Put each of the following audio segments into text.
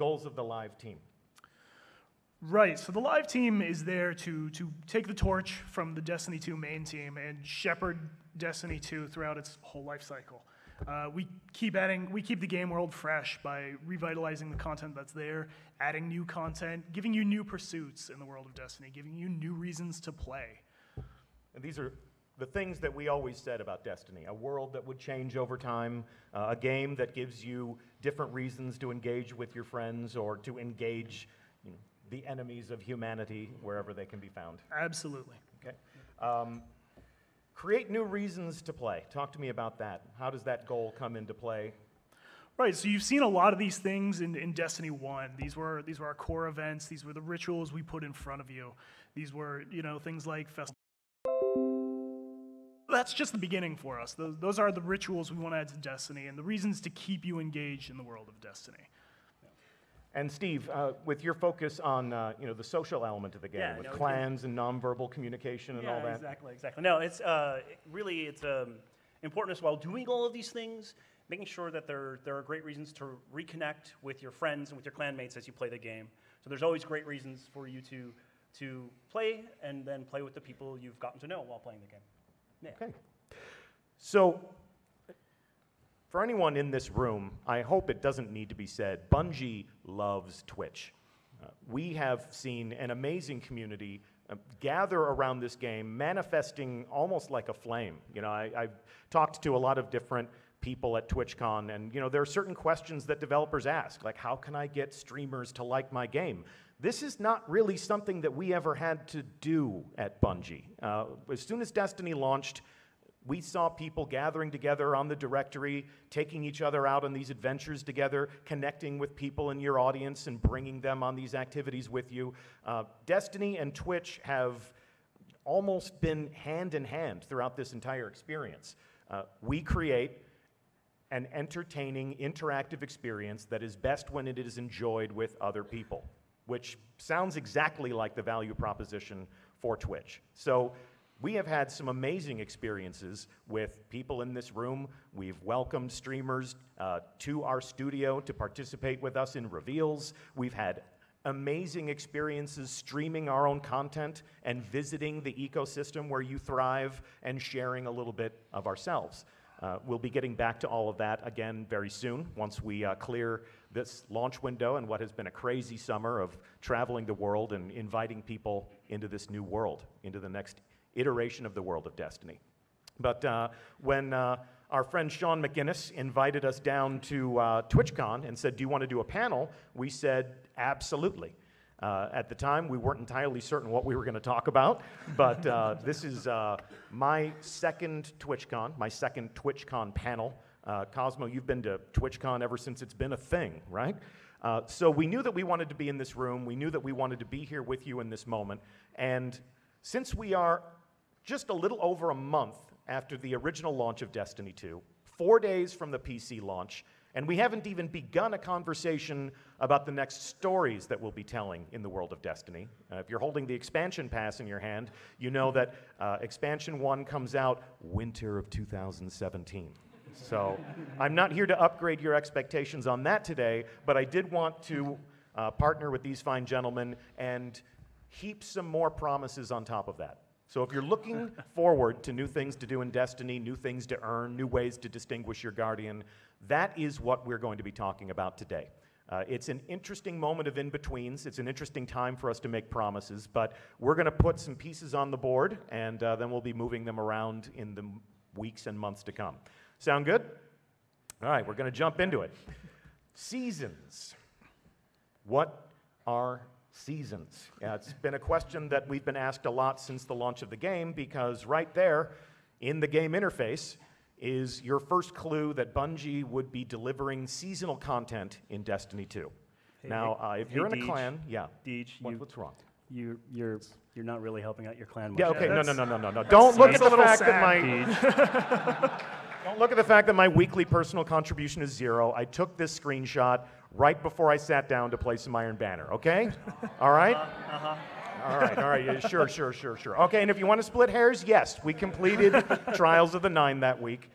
goals of the live team? Right, so the live team is there to take the torch from the Destiny 2 main team and shepherd Destiny 2 throughout its whole life cycle. We keep the game world fresh by revitalizing the content that's there, adding new content, giving you new pursuits in the world of Destiny, giving you new reasons to play. And these are the things that we always said about Destiny, a world that would change over time, a game that gives you different reasons to engage with your friends or to engage the enemies of humanity wherever they can be found. Absolutely. Okay. Create new reasons to play. Talk to me about that. How does that goal come into play? Right, so you've seen a lot of these things in Destiny 1. These were our core events. These were the rituals we put in front of you. These were, things like festivals. That's just the beginning for us. Those are the rituals we want to add to Destiny and the reasons to keep you engaged in the world of Destiny. And Steve, with your focus on the social element of the game, with clans and nonverbal communication and all that. Exactly. No, it's really important as well. Doing all of these things, making sure that there are great reasons to reconnect with your friends and with your clanmates as you play the game. So there's always great reasons for you to play and then play with the people you've gotten to know while playing the game. Yeah. Okay. So, for anyone in this room, I hope it doesn't need to be said, Bungie loves Twitch. We have seen an amazing community gather around this game, manifesting almost like a flame. I've talked to a lot of different people at Twitchcon, and there are certain questions that developers ask, like how can I get streamers to like my game? This is not really something that we ever had to do at Bungie. As soon as Destiny launched, we saw people gathering together on the directory, taking each other out on these adventures together, connecting with people in your audience and bringing them on these activities with you. Destiny and Twitch have almost been hand in hand throughout this entire experience. We create an entertaining, interactive experience that is best when it is enjoyed with other people, which sounds exactly like the value proposition for Twitch. So we have had some amazing experiences with people in this room. We've welcomed streamers to our studio to participate with us in reveals. We've had amazing experiences streaming our own content and visiting the ecosystem where you thrive and sharing a little bit of ourselves. We'll be getting back to all of that again very soon once we clear this launch window and what has been a crazy summer of traveling the world and inviting people into this new world, into the next iteration of the world of Destiny. But when our friend Sean McGinnis invited us down to TwitchCon and said, do you want to do a panel? We said, absolutely. At the time, we weren't entirely certain what we were going to talk about, but this is my second TwitchCon, my second TwitchCon panel. Cosmo, you've been to TwitchCon ever since it's been a thing, right? So we knew that we wanted to be in this room. We knew that we wanted to be here with you in this moment. And since we are just a little over a month after the original launch of Destiny 2, 4 days from the PC launch, and we haven't even begun a conversation about the next stories that we'll be telling in the world of Destiny. If you're holding the expansion pass in your hand, you know that expansion 1 comes out winter of 2017. So I'm not here to upgrade your expectations on that today, but I did want to partner with these fine gentlemen and heap some more promises on top of that. So if you're looking forward to new things to do in Destiny, new things to earn, new ways to distinguish your Guardian, that is what we're going to be talking about today. It's an interesting moment of in-betweens. It's an interesting time for us to make promises, but we're going to put some pieces on the board, and then we'll be moving them around in the weeks and months to come. Sound good? All right, we're going to jump into it. Seasons. What are seasons? Yeah, it's been a question that we've been asked a lot since the launch of the game, because right there in the game interface is your first clue that Bungie would be delivering seasonal content in Destiny 2. Now, if you're in a clan, yeah. Deej, what's wrong? You're not really helping out your clan much. Yeah, okay, no. Don't look at the fact that my don't look at the fact that my weekly personal contribution is 0. I took this screenshot right before I sat down to play some Iron Banner, okay? All right? All right, yeah, sure. Okay, and if you want to split hairs, yes, we completed Trials of the Nine that week.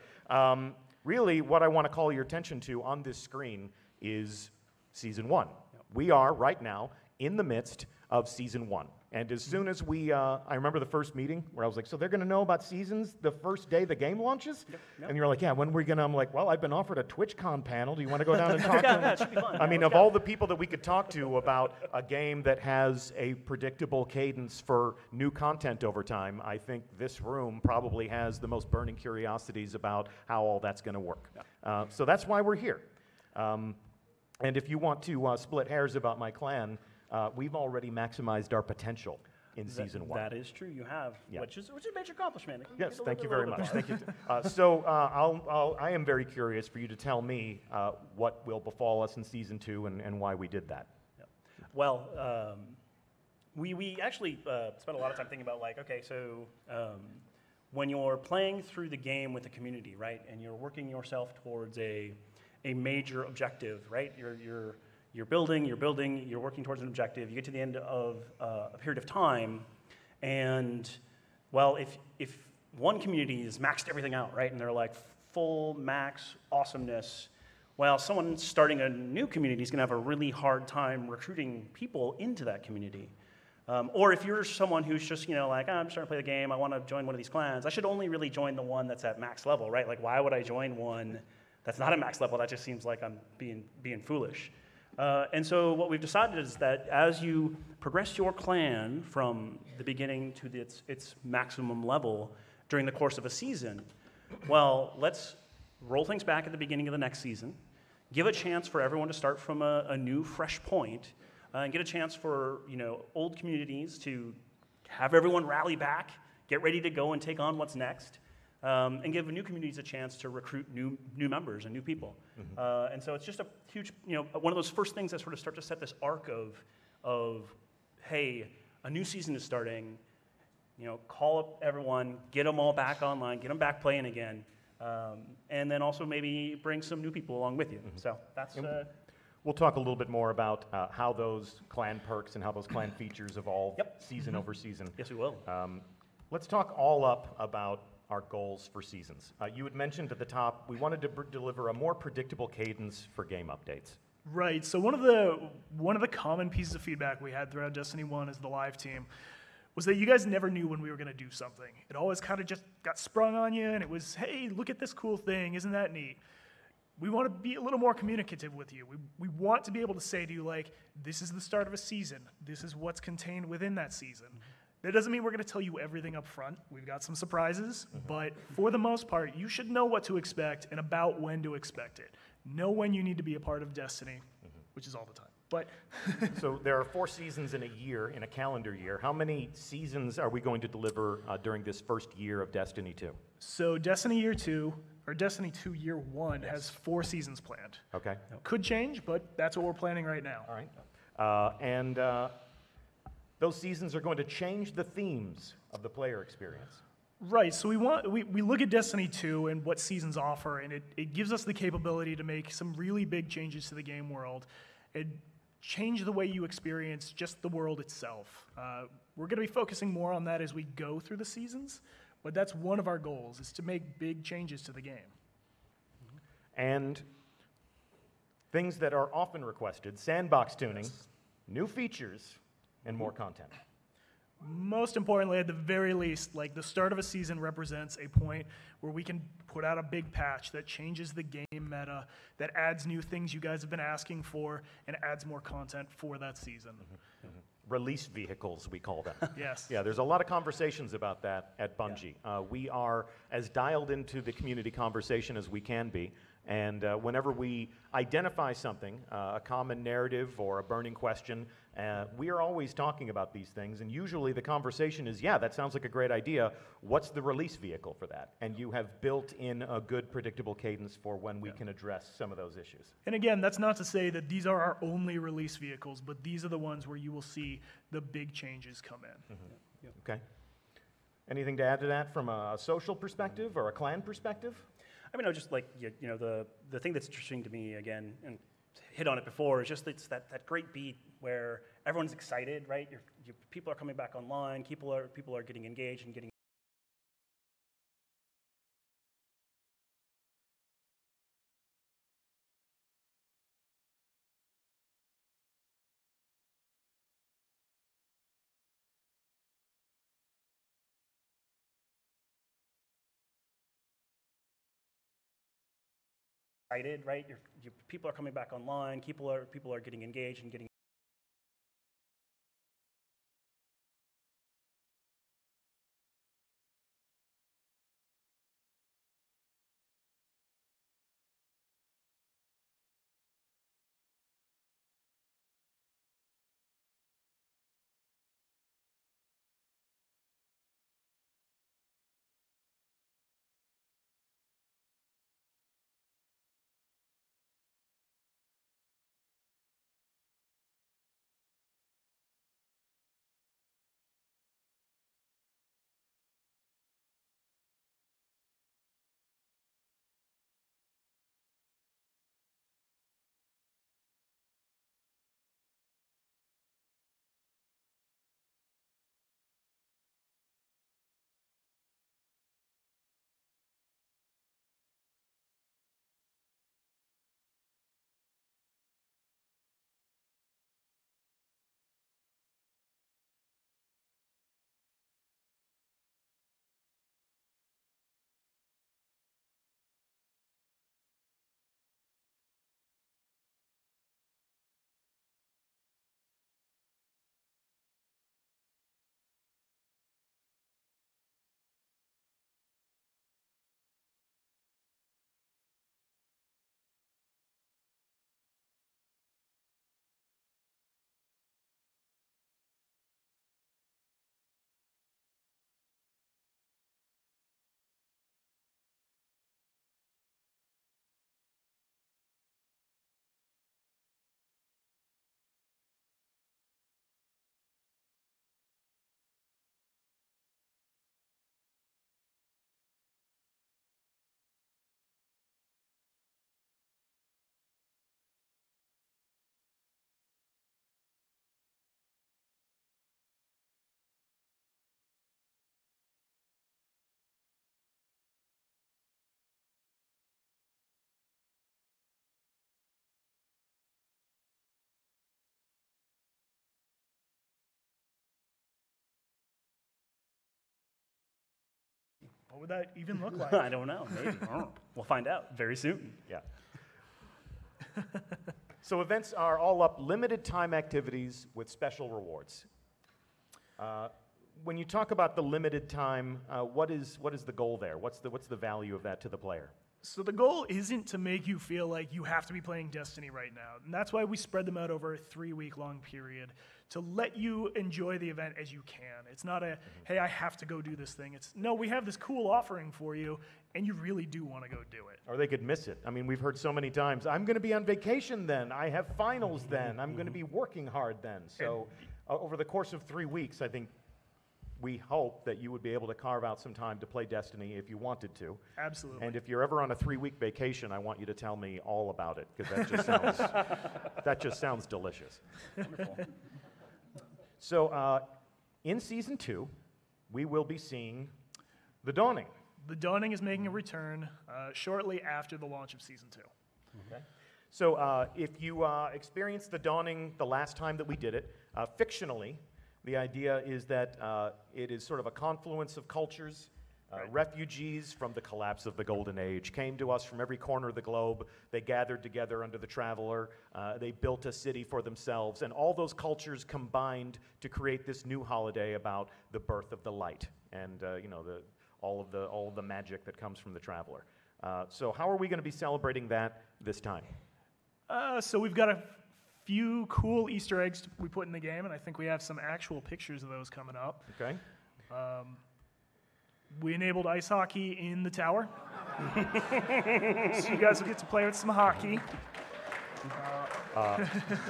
Really, what I want to call your attention to on this screen is Season 1. We are, right now, in the midst of Season 1. And as soon as I remember the first meeting where I was like, so they're going to know about seasons the first day the game launches? Yep. And you're like, yeah, when are we going to? I'm like, well, I've been offered a Twitchcon panel. Do you want to go down and talk to them? Yeah, it should be fun. I mean, of all the people that we could talk to about a game that has a predictable cadence for new content over time, I think this room probably has the most burning curiosities about how all that's going to work. Yeah. So that's why we're here. And if you want to split hairs about my clan, we've already maximized our potential in Season 1. That is true, you have, Yeah. which is a major accomplishment. Yes, thank you very much. Thank you. So I am very curious for you to tell me what will befall us in Season 2 and why we did that. Yep. Well, we actually spent a lot of time thinking about, like, okay, so when you're playing through the game with the community, right, and you're working yourself towards a major objective, right, you're building, you're working towards an objective, you get to the end of a period of time, and, well, if one community has maxed everything out, right, and they're like full max awesomeness, well, someone starting a new community is going to have a really hard time recruiting people into that community. Or if you're someone who's just, like, I'm starting to play the game, I want to join one of these clans, I should only really join the one that's at max level, right? Like, why would I join one that's not at max level? That just seems like I'm being foolish. And so what we've decided is that as you progress your clan from the beginning to its maximum level during the course of a season, well, let's roll things back at the beginning of the next season, give a chance for everyone to start from a new, fresh point, and get a chance for old communities to have everyone rally back, get ready to go and take on what's next, and give new communities a chance to recruit new members and new people. Mm-hmm. And so it's just a huge, one of those first things that sort of start to set this arc of hey, a new season is starting, call up everyone, get them all back online, get them back playing again, and then also maybe bring some new people along with you. Mm-hmm. So that's... We'll talk a little bit more about how those clan perks and how those clan features evolve season over season. Yes, we will. Let's talk all up about our goals for seasons. You had mentioned at the top we wanted to deliver a more predictable cadence for game updates. Right. So one of the common pieces of feedback we had throughout Destiny 1 as the live team was that you guys never knew when we were going to do something. It always kind of just got sprung on you, and it was, hey, look at this cool thing. Isn't that neat? We want to be a little more communicative with you. We want to be able to say to you, like, this is the start of a season. This is what's contained within that season. That doesn't mean we're going to tell you everything up front. We've got some surprises, but for the most part, you should know what to expect and about when to expect it. Know when you need to be a part of Destiny, which is all the time. But so there are 4 seasons in a year, in a calendar year. How many seasons are we going to deliver during this first year of Destiny 2? So Destiny Year 2, or Destiny 2 Year 1 has 4 seasons planned. Okay. Could change, but that's what we're planning right now. All right. And those seasons are going to change the themes of the player experience. Right, so we look at Destiny 2 and what seasons offer, and it gives us the capability to make some really big changes to the game world and change the way you experience just the world itself. We're going to be focusing more on that as we go through the seasons, but that's one of our goals, is to make big changes to the game. And things that are often requested, sandbox tuning, new features, and more content. Most importantly, at the very least, like, the start of a season represents a point where we can put out a big patch that changes the game meta, that adds new things you guys have been asking for, and adds more content for that season. Release vehicles, we call them. Yes. Yeah, there's a lot of conversations about that at Bungie. Yeah. We are as dialed into the community conversation as we can be. And whenever we identify something, a common narrative or a burning question, we are always talking about these things. And usually the conversation is, yeah, that sounds like a great idea. What's the release vehicle for that? And you have built in a good, predictable cadence for when we can address some of those issues. And again, that's not to say that these are our only release vehicles, but these are the ones where you will see the big changes come in. Okay. Anything to add to that from a social perspective or a clan perspective? I mean, I was just like, the thing that's interesting to me, again, and hit on it before, is just it's that great beat where everyone's excited, right? People are coming back online, people are getting engaged and getting excited, right? People are coming back online. People are getting engaged and getting. What would that even look like? I don't know. Maybe. We'll find out very soon. Yeah. So events are all up, limited time activities with special rewards. When you talk about the limited time, what is the goal there? What's the value of that to the player? So the goal isn't to make you feel like you have to be playing Destiny right now. And that's why we spread them out over a 3-week-long period to let you enjoy the event as you can. It's not a, hey, I have to go do this thing. It's, no, we have this cool offering for you, and you really do want to go do it. Or they could miss it. I mean, we've heard so many times, I'm going to be on vacation then, I have finals then, I'm going to be working hard then. So over the course of 3 weeks, I think we hope that you would be able to carve out some time to play Destiny if you wanted to. Absolutely. And if you're ever on a 3-week vacation, I want you to tell me all about it, because that just sounds delicious. Wonderful. So in Season 2, we will be seeing The Dawning. The Dawning is making a return shortly after the launch of Season 2. Okay. So if you experienced The Dawning the last time that we did it, fictionally, the idea is that it is sort of a confluence of cultures. Right. Refugees from the collapse of the Golden Age came to us from every corner of the globe. They gathered together under the Traveler. They built a city for themselves, and all those cultures combined to create this new holiday about the birth of the light and all of the magic that comes from the Traveler. So how are we going to be celebrating that this time? So we've got a few cool Easter eggs we put in the game, and I think we have some actual pictures of those coming up. Okay. We enabled ice hockey in the tower. So you guys will get to play with some hockey.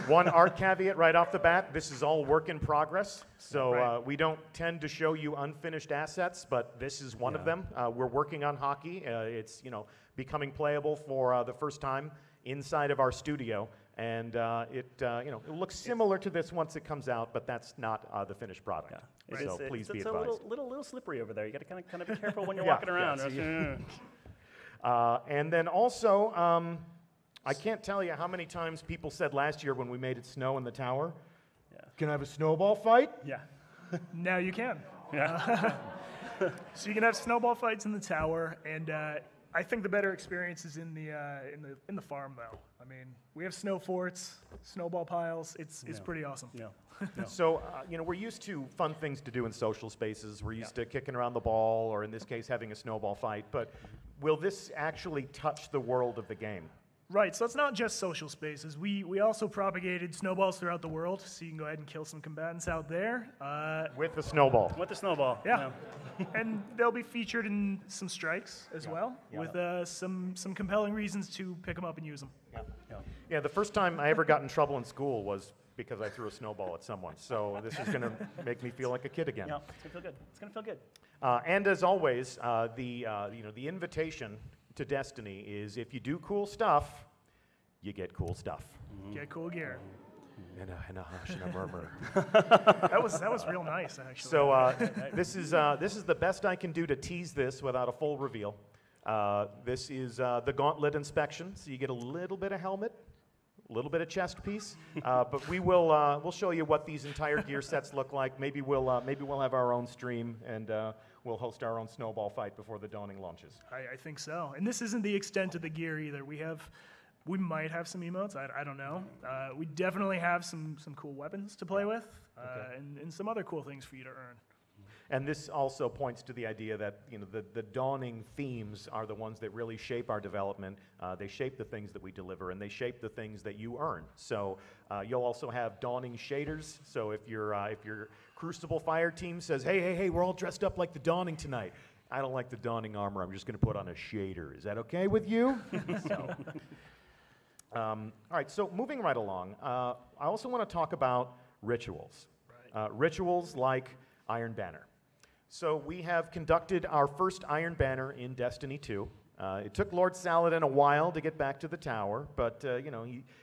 One art caveat right off the bat, this is all work in progress, so Right. We don't tend to show you unfinished assets, but this is one of them. We're working on hockey. It's becoming playable for the first time inside of our studio, and it looks similar to this once it comes out, but that's not the finished product. Yeah. So please be it's advised. a little slippery over there. You got to kind of be careful when you're walking around. And then also, I can't tell you how many times people said last year when we made it snow in the tower, can I have a snowball fight? Yeah. Now you can. Yeah. So you can have snowball fights in the tower, and I think the better experience is in the farm, though. I mean, we have snow forts, snowball piles. It's pretty awesome. No. So, we're used to fun things to do in social spaces. We're used to kicking around the ball, or in this case, having a snowball fight. But will this actually touch the world of the game? Right, so it's not just social spaces. We also propagated snowballs throughout the world, so you can go ahead and kill some combatants out there. With the snowball. With the snowball. Yeah. And they'll be featured in some strikes as well, Yeah. with some compelling reasons to pick them up and use them. Yeah, the first time I ever got in trouble in school was because I threw a snowball at someone. So this is going to make me feel like a kid again. Yeah, it's gonna feel good. It's gonna feel good. And as always, the invitation to Destiny is if you do cool stuff, you get cool stuff. Get cool gear. In a hush and a murmur. That was real nice, actually. So this is the best I can do to tease this without a full reveal. This is the Gauntlet Inspection, so you get a little bit of helmet, a little bit of chest piece, but we'll show you what these entire gear sets look like. Maybe we'll have our own stream and we'll host our own snowball fight before the dawning launches. I think so. And this isn't the extent of the gear either. We might have some emotes. I don't know. We definitely have some cool weapons to play with, and some other cool things for you to earn. And this also points to the idea that the dawning themes are the ones that really shape our development. They shape the things that we deliver, and they shape the things that you earn. So you'll also have dawning shaders. So if your Crucible Fire team says, hey, we're all dressed up like the dawning tonight. I don't like the dawning armor. I'm just going to put on a shader. Is that okay with you? All right, so moving right along, I also want to talk about rituals. Right. Rituals like Iron Banner. So we have conducted our first Iron Banner in Destiny 2. It took Lord Saladin a while to get back to the tower, but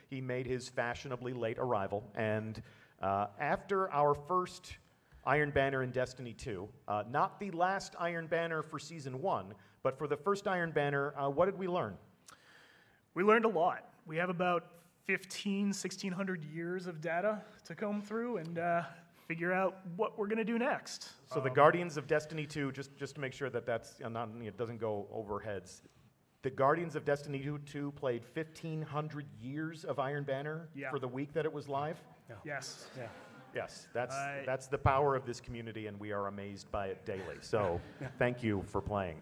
he made his fashionably late arrival. And after our first Iron Banner in Destiny 2, not the last Iron Banner for Season 1, but for the first Iron Banner, what did we learn? We learned a lot. We have about 1,600 years of data to comb through and figure out what we're going to do next. So the Guardians of Destiny 2, just to make sure that it doesn't go over heads, the Guardians of Destiny 2 played 1,500 years of Iron Banner for the week that it was live? Yeah. Yes. Yeah. Yes, that's the power of this community, and we are amazed by it daily. So thank you for playing.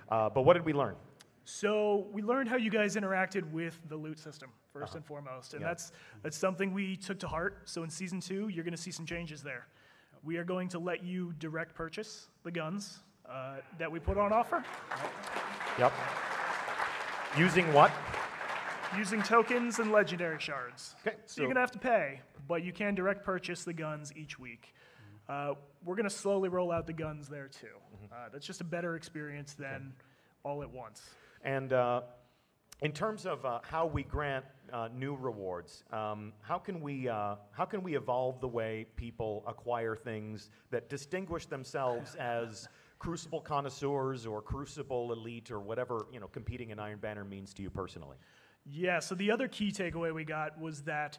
But what did we learn? So we learned how you guys interacted with the loot system, first and foremost. And that's something we took to heart. So in Season 2, you're going to see some changes there. We are going to let you direct purchase the guns that we put on offer. Yep. Using what? Using tokens and legendary shards. Okay, So you're going to have to pay, but you can direct purchase the guns each week. We're going to slowly roll out the guns there, too. That's just a better experience than all at once. And in terms of how we grant new rewards, how can we evolve the way people acquire things that distinguish themselves as Crucible connoisseurs or Crucible elite or whatever competing in Iron Banner means to you personally? Yeah. So the other key takeaway we got was that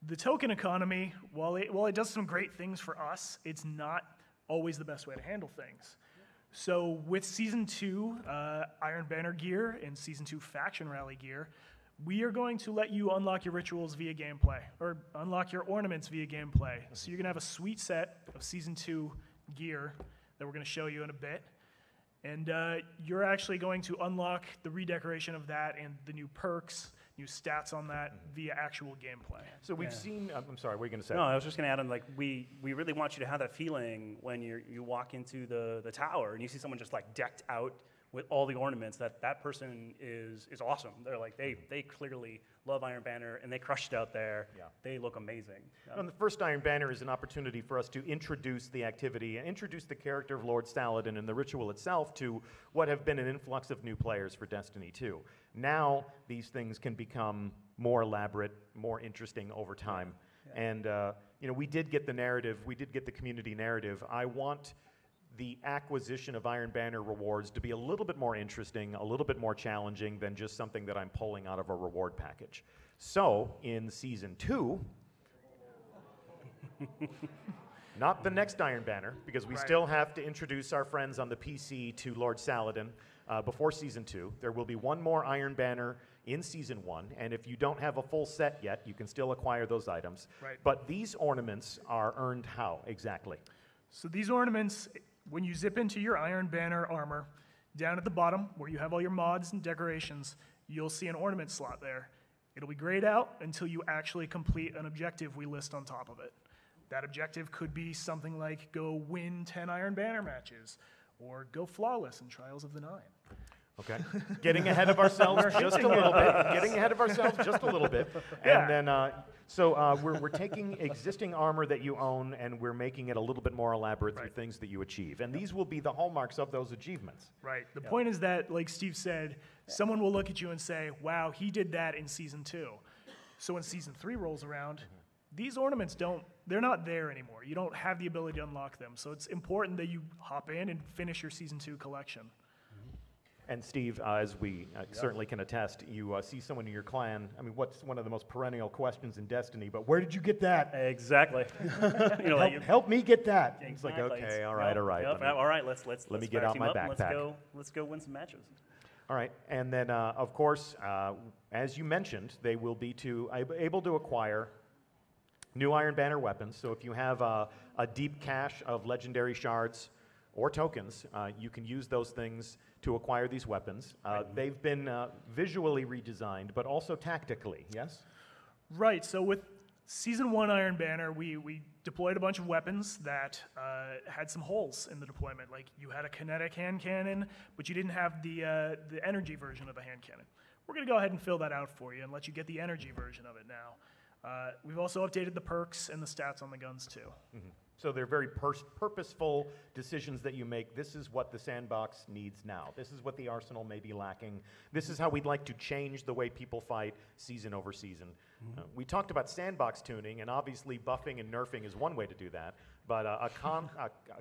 the token economy, while it does some great things for us, it's not always the best way to handle things. So with Season 2 Iron Banner gear and Season 2 Faction Rally gear, we are going to let you unlock your rituals via gameplay, or unlock your ornaments via gameplay. So you're going to have a sweet set of Season 2 gear that we're going to show you in a bit. And you're actually going to unlock the redecoration of that and the new perks, new stats on that via actual gameplay. So we've seen, I'm sorry, what are you going to say? No, I was just going to add on, we really want you to have that feeling when you walk into the tower and you see someone just decked out with all the ornaments, that person is awesome. They're they clearly love Iron Banner and they crushed it out there. Yeah. They look amazing. And the first Iron Banner is an opportunity for us to introduce the activity and introduce the character of Lord Saladin and the ritual itself to what have been an influx of new players for Destiny 2. Now these things can become more elaborate, more interesting over time. Yeah. And we did get the narrative, we did get the community narrative. I want the acquisition of Iron Banner rewards to be a little bit more interesting, a little bit more challenging than just something that I'm pulling out of a reward package. So, in Season 2, not the next Iron Banner, because we still have to introduce our friends on the PC to Lord Saladin. before Season 2. There will be one more Iron Banner in Season 1, and if you don't have a full set yet, you can still acquire those items. Right. But these ornaments are earned how exactly? So these ornaments, when you zip into your Iron Banner armor, down at the bottom where you have all your mods and decorations, you'll see an ornament slot there. It'll be grayed out until you actually complete an objective we list on top of it. That objective could be something like go win 10 Iron Banner matches, or go flawless in Trials of the Nine. Okay. Getting ahead of ourselves just a little bit. Getting ahead of ourselves just a little bit. Yeah. And then, we're taking existing armor that you own and we're making it a little bit more elaborate through things that you achieve. And these will be the hallmarks of those achievements. Right. The point is that, like Steve said, someone will look at you and say, wow, he did that in Season 2. So when Season 3 rolls around, these ornaments they're not there anymore. You don't have the ability to unlock them. So it's important that you hop in and finish your Season 2 collection. And Steve, as we certainly can attest, you see someone in your clan. I mean, what's one of the most perennial questions in Destiny? But where did you get that? Exactly. Help me get that. Exactly. It's like, okay, all right. Yep, all right. Let's let me get out my backpack. Let's go win some matches. All right, and then of course, as you mentioned, they will be able to acquire new Iron Banner weapons. So if you have a deep cache of legendary shards or tokens, you can use those things to acquire these weapons. They've been visually redesigned, but also tactically, yes? Right, so with Season 1 Iron Banner, we deployed a bunch of weapons that had some holes in the deployment. Like, you had a kinetic hand cannon, but you didn't have the energy version of the hand cannon. We're going to go ahead and fill that out for you and let you get the energy version of it now. We've also updated the perks and the stats on the guns, too. Mm-hmm. So they're very purposeful decisions that you make. This is what the sandbox needs now. This is what the arsenal may be lacking. This is how we'd like to change the way people fight season over season. Mm-hmm. We talked about sandbox tuning, and obviously buffing and nerfing is one way to do that. But a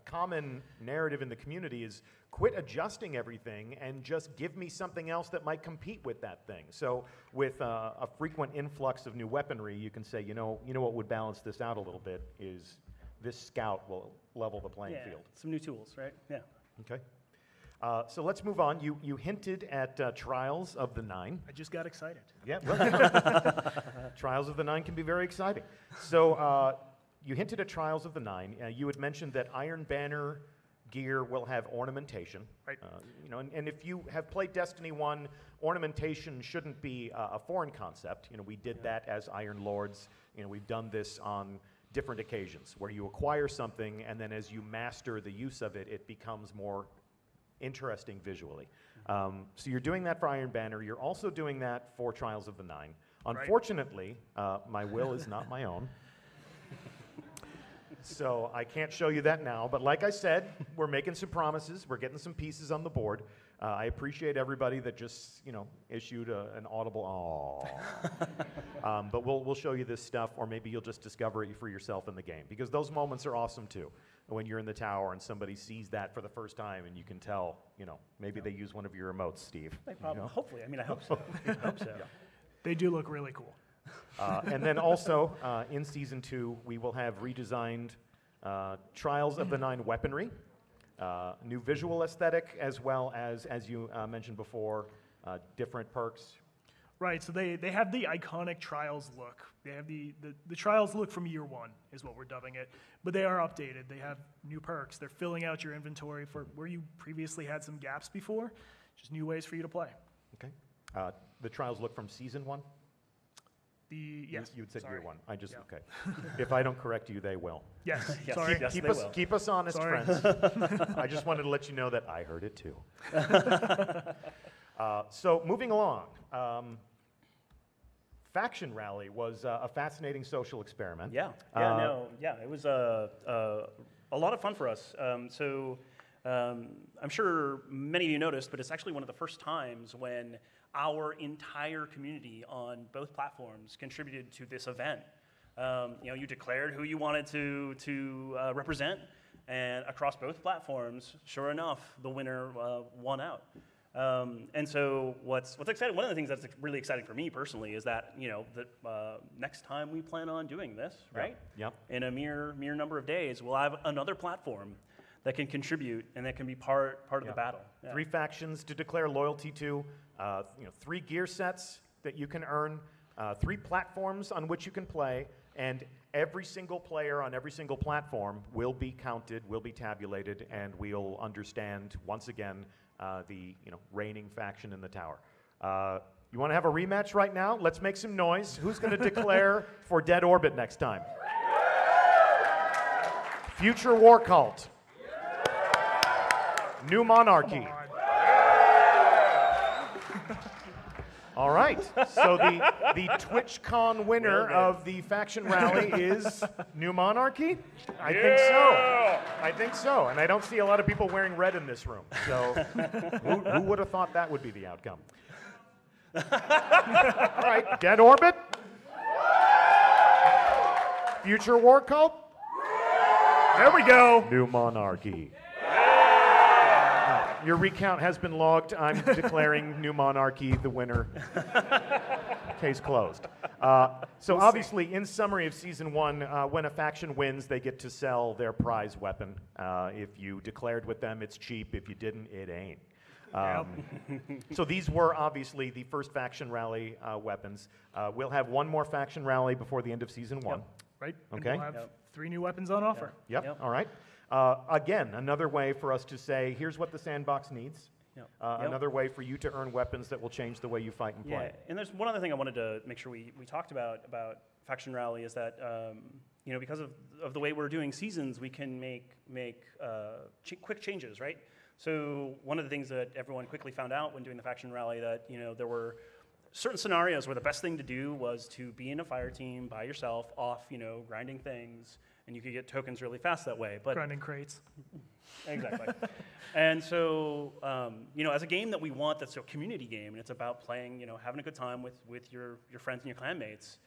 common narrative in the community is quit adjusting everything and just give me something else that might compete with that thing. So with a frequent influx of new weaponry, you can say, you know what would balance this out a little bit is this scout will level the playing field. Some new tools, right? Yeah. Okay. So let's move on. You hinted at Trials of the Nine. I just got excited. Yeah. Well, Trials of the Nine can be very exciting. So you hinted at Trials of the Nine. You had mentioned that Iron Banner gear will have ornamentation. Right. And if you have played Destiny 1, ornamentation shouldn't be a foreign concept. We did that as Iron Lords. We've done this on different occasions where you acquire something and then as you master the use of it, it becomes more interesting visually. So you're doing that for Iron Banner. You're also doing that for Trials of the Nine. Unfortunately, my will is not my own. So I can't show you that now. But like I said, we're making some promises. We're getting some pieces on the board. I appreciate everybody that just, issued an audible aww. But we'll show you this stuff, or maybe you'll just discover it for yourself in the game. Because those moments are awesome, too. When you're in the tower and somebody sees that for the first time and you can tell, maybe they use one of your emotes, Steve. Hopefully. I hope so. I hope so. Yeah. They do look really cool. And then also, in Season 2, we will have redesigned Trials of the Nine weaponry, new visual aesthetic, as well as you mentioned before, different perks. Right, so they have the iconic Trials look. They have the Trials look from year one, is what we're dubbing it. But they are updated. They have new perks. They're filling out your inventory for where you previously had some gaps before. Just new ways for you to play. Okay. The Trials look from Season 1? Yes. You would say year one. Yeah. Okay. If I don't correct you, they will. Yes. Yes, Sorry. Keep us honest, Sorry. friends. I just wanted to let you know that I heard it too. So moving along, Faction Rally was a fascinating social experiment. Yeah. It was a lot of fun for us. I'm sure many of you noticed, but it's actually one of the first times when our entire community on both platforms contributed to this event. You declared who you wanted to represent, and across both platforms, sure enough, the winner won out. And so what's exciting, one of the things that's really exciting for me personally is that, next time we plan on doing this, right? Yep. In a mere number of days, we'll have another platform that can contribute and that can be part of the battle. Yeah. 3 factions to declare loyalty to, 3 gear sets that you can earn, 3 platforms on which you can play, and every single player on every single platform will be counted, will be tabulated, and we'll understand once again the reigning faction in the tower. You want to have a rematch right now? Let's make some noise. Who's going to declare for Dead Orbit next time? Future War Cult. New Monarchy. All right. So the Twitchcon winner of the faction rally is New Monarchy? I think so. I think so. And I don't see a lot of people wearing red in this room. So who would have thought that would be the outcome? All right. Dead Orbit? Future War Cult? There we go. New Monarchy. Your recount has been logged. I'm declaring New Monarchy the winner. Case closed. So obviously, in summary of Season 1, when a faction wins, they get to sell their prize weapon. If you declared with them, it's cheap. If you didn't, it ain't. So these were obviously the first faction rally weapons. We'll have one more faction rally before the end of Season 1. Right? Okay. And we'll have 3 new weapons on offer. Yep. All right. Again, another way for us to say, here's what the sandbox needs. Another way for you to earn weapons that will change the way you fight and play. And there's one other thing I wanted to make sure we talked about Faction Rally is that because of the way we're doing seasons, we can make quick changes, right? So one of the things that everyone quickly found out when doing the Faction Rally that there were certain scenarios where the best thing to do was to be in a fire team by yourself, off grinding things. And you could get tokens really fast that way. But grinding crates. Exactly. And so, as a game that we want that's a community game, and it's about playing, having a good time with your friends and your clanmates,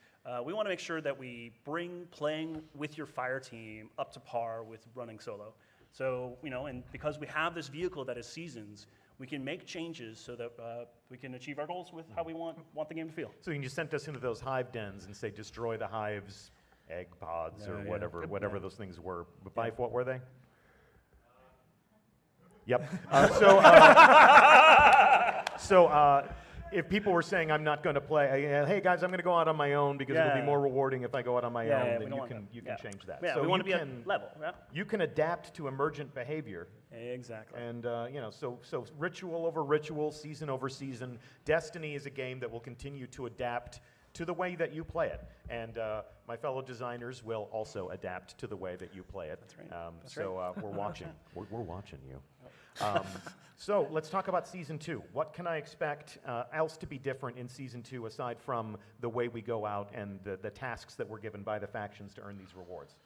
we want to make sure that we bring playing with your fire team up to par with running solo. So, and because we have this vehicle that is seasons, we can make changes so that we can achieve our goals with how we want the game to feel. So you sent us into those hive dens and say, destroy the hives, egg pods, or whatever those things were. Bife, what were they? Yep. So if people were saying, I'm not going to play, hey guys, I'm going to go out on my own because it'll be more rewarding if I go out on my own, then you can change that. Yeah, so we want to be at level. You can adapt to emergent behavior. Exactly. And so ritual over ritual, season over season, Destiny is a game that will continue to adapt to the way that you play it. And my fellow designers will also adapt to the way that you play it. That's right. We're watching. We're watching you. So let's talk about Season 2. What can I expect else to be different in Season 2 aside from the way we go out and the tasks that we're given by the factions to earn these rewards?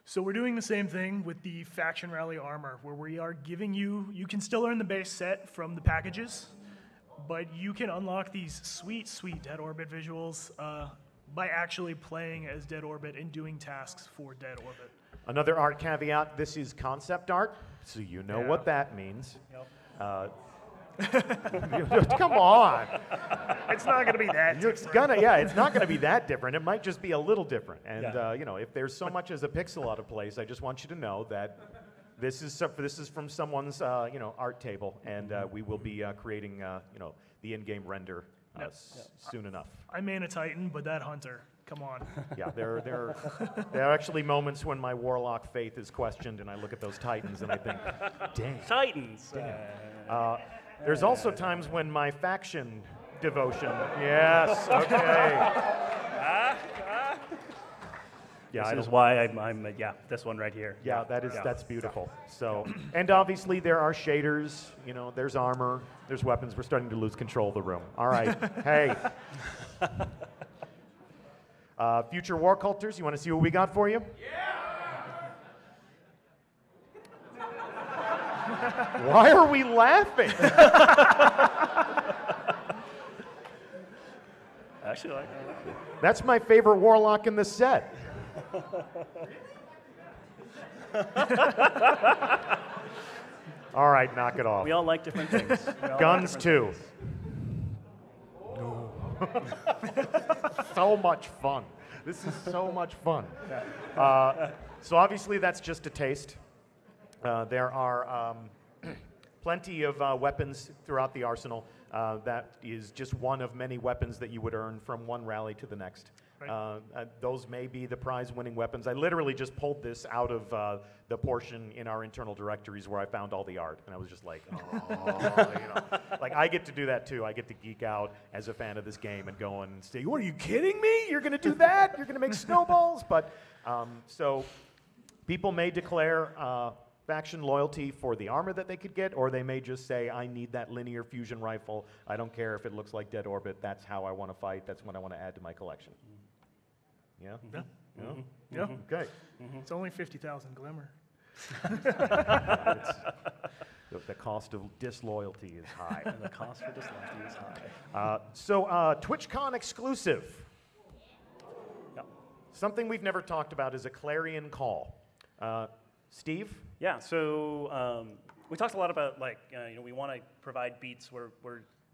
So we're doing the same thing with the Faction Rally Armor, where we are giving you can still earn the base set from the packages, but you can unlock these sweet, sweet Dead Orbit visuals by actually playing as Dead Orbit and doing tasks for Dead Orbit. Another art caveat, this is concept art, so you know what that means. Yep. Come on. It's not going to be that different. It's not going to be that different. It might just be a little different. And, if there's so much as a pixel out of place, I just want you to know that this is from someone's art table, and we will be creating the in-game render soon enough. I main a Titan, but that Hunter, come on. Yeah, there are actually moments when my Warlock faith is questioned, and I look at those Titans and I think, dang. Titans. There's also times when my faction devotion. Yes. Okay. Yeah, this is why I'm this one right here. Yeah, that's beautiful. So, and obviously there are shaders, there's armor, there's weapons. We're starting to lose control of the room. All right, hey. Future War Culters, you want to see what we got for you? Yeah! Why are we laughing? Actually, like that. That's my favorite Warlock in the set. All right, knock it off. We all like different things. Guns too. So much fun. This is so much fun. So obviously that's just a taste. There are plenty of weapons throughout the arsenal. That is just one of many weapons that you would earn from one rally to the next. Right. Those may be the prize-winning weapons. I literally just pulled this out of the portion in our internal directories where I found all the art, and I was just like, oh, like I get to do that too. I get to geek out as a fan of this game and go and say, "What, are you kidding me? You're going to do that? You're going to make snowballs?" But so people may declare faction loyalty for the armor that they could get, or they may just say, I need that linear fusion rifle. I don't care if it looks like Dead Orbit. That's how I want to fight. That's what I want to add to my collection. Yeah? Yeah. Yeah? Yeah. Okay. It's only 50,000 glimmer. The cost of disloyalty is high. The cost for disloyalty is high. So TwitchCon exclusive. Yep. Something we've never talked about is a Clarion Call. Steve? Yeah, so we talked a lot about we want to provide beats where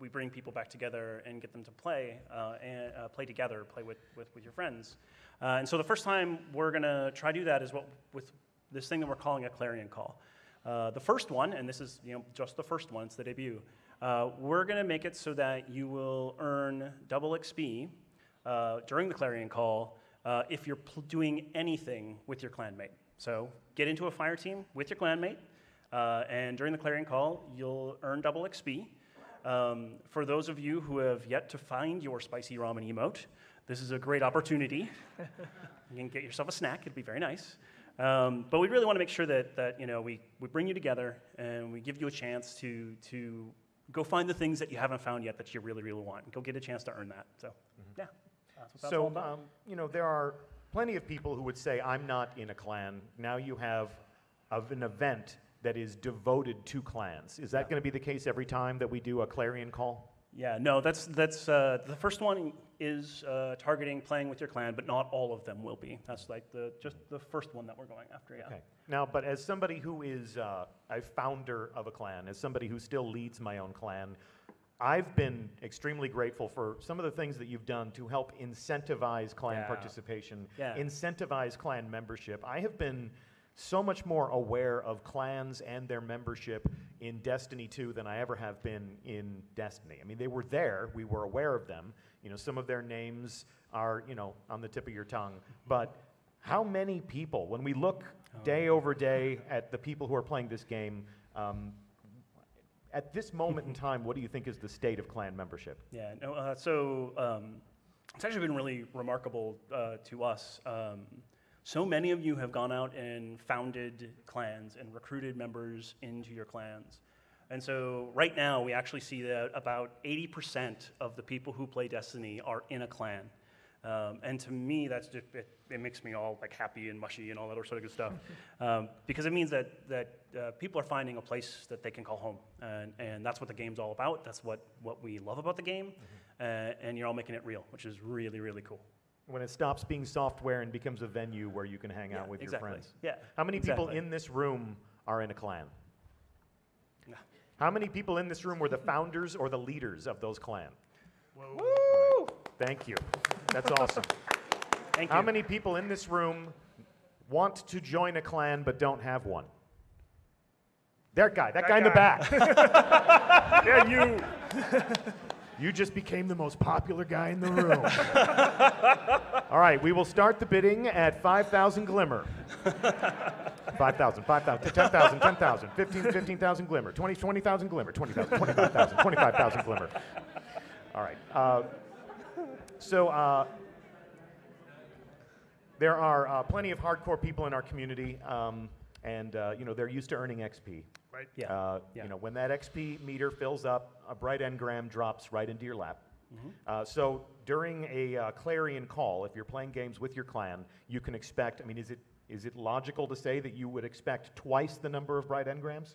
we bring people back together and get them to play and play together, play with your friends. And so the first time we're going to try to do that is with this thing that we're calling a Clarion Call. The first one, and this is just the first one, it's the debut. We're going to make it so that you will earn double XP during the Clarion Call if you're doing anything with your clanmate. So get into a fire team with your clanmate, and during the Clarion Call, you'll earn double XP. For those of you who have yet to find your spicy ramen emote, this is a great opportunity. You can get yourself a snack. It'd be very nice. But we really want to make sure that we bring you together and we give you a chance to go find the things that you haven't found yet that you really, really want. Go get a chance to earn that. So, yeah, that's what that's all about. There are plenty of people who would say, I'm not in a clan. Now you have an event that is devoted to clans. Is that going to be the case every time that we do a Clarion Call? Yeah, no, that's the first one is targeting playing with your clan, but not all of them will be. That's like just the first one that we're going after, yeah. Okay. Now, but as somebody who is a founder of a clan, as somebody who still leads my own clan, I've been extremely grateful for some of the things that you've done to help incentivize clan participation, incentivize clan membership. I have been so much more aware of clans and their membership in Destiny 2 than I ever have been in Destiny. I mean, they were there. We were aware of them. Some of their names are, on the tip of your tongue. But how many people, when we look day over day at the people who are playing this game, at this moment in time, what do you think is the state of clan membership? Yeah, no, so it's actually been really remarkable to us. So many of you have gone out and founded clans and recruited members into your clans. And so right now, we actually see that about 80% of the people who play Destiny are in a clan. And to me, that's just, it makes me all like happy and mushy and all that sort of good stuff. Because it means that people are finding a place that they can call home. And that's what the game's all about. That's what we love about the game. And you're all making it real, which is really, really cool. When it stops being software and becomes a venue where you can hang out with your friends. Yeah. How many people in this room are in a clan? Yeah. How many people in this room were the founders or the leaders of those clans? Whoa. Woo! Thank you. That's awesome. Thank you. How many people in this room want to join a clan but don't have one? That guy in the back. Yeah, you. You just became the most popular guy in the room. All right, we will start the bidding at 5,000 glimmer. 5,000, 5,000, 10,000, 10,000, 15,000 glimmer, 20,000 glimmer, 20,000, 25,000, 25,000 glimmer. All right. So there are plenty of hardcore people in our community, and they're used to earning XP. Right. Yeah. When that XP meter fills up, a bright engram drops right into your lap. So during a Clarion Call, if you're playing games with your clan, you can expect, is it logical to say that you would expect twice the number of bright engrams?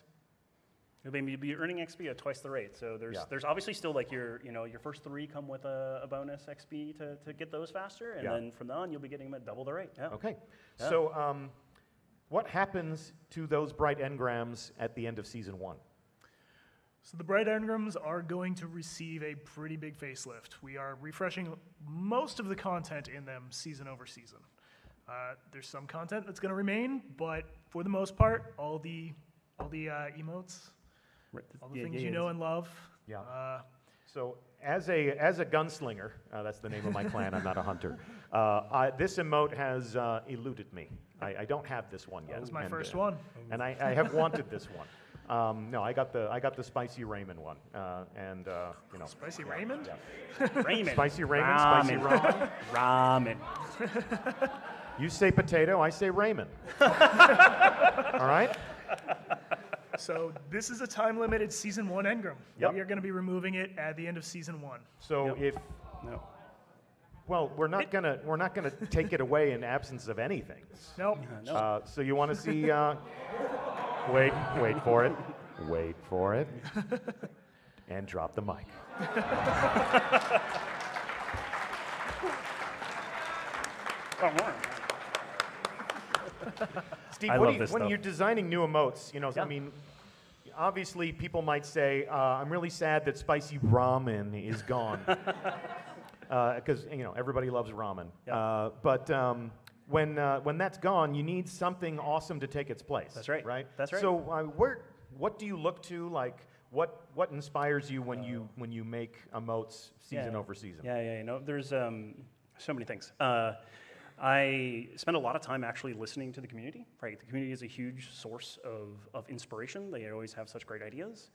You'll be earning XP at twice the rate. So there's obviously still like your first 3 come with a bonus XP to get those faster, and then from then on you'll be getting them at double the rate. Yeah. Okay. Yeah. So what happens to those bright engrams at the end of Season 1? So the bright engrams are going to receive a pretty big facelift. We are refreshing most of the content in them season over season. There's some content that's going to remain, but for the most part, all the emotes, all the things you know and love. Yeah. So as a gunslinger, that's the name of my clan. I'm not a hunter. This emote has eluded me. I don't have this one yet. That was my first one. And I have wanted this one. No, I got the spicy ramen one, and you know. Spicy Raymond? Yeah. Ramen. Spicy ramen, spicy ramen. Ramen. You say potato, I say ramen. All right. So this is a time-limited Season 1 engram. Yep. We are going to be removing it at the end of Season 1. So if well, we're not gonna take it away in absence of anything. Nope. So you want to see? Wait for it. Wait for it. And drop the mic. Steve, when you're designing new emotes, you know, I mean, obviously people might say, I'm really sad that spicy ramen is gone. Because, you know, everybody loves ramen. But when that's gone, you need something awesome to take its place. That's right. Right? That's right. So what do you look to? Like, what inspires you when you make emotes season over season? Yeah. You know, there's so many things. I spend a lot of time actually listening to the community. Right, the community is a huge source of inspiration. They always have such great ideas.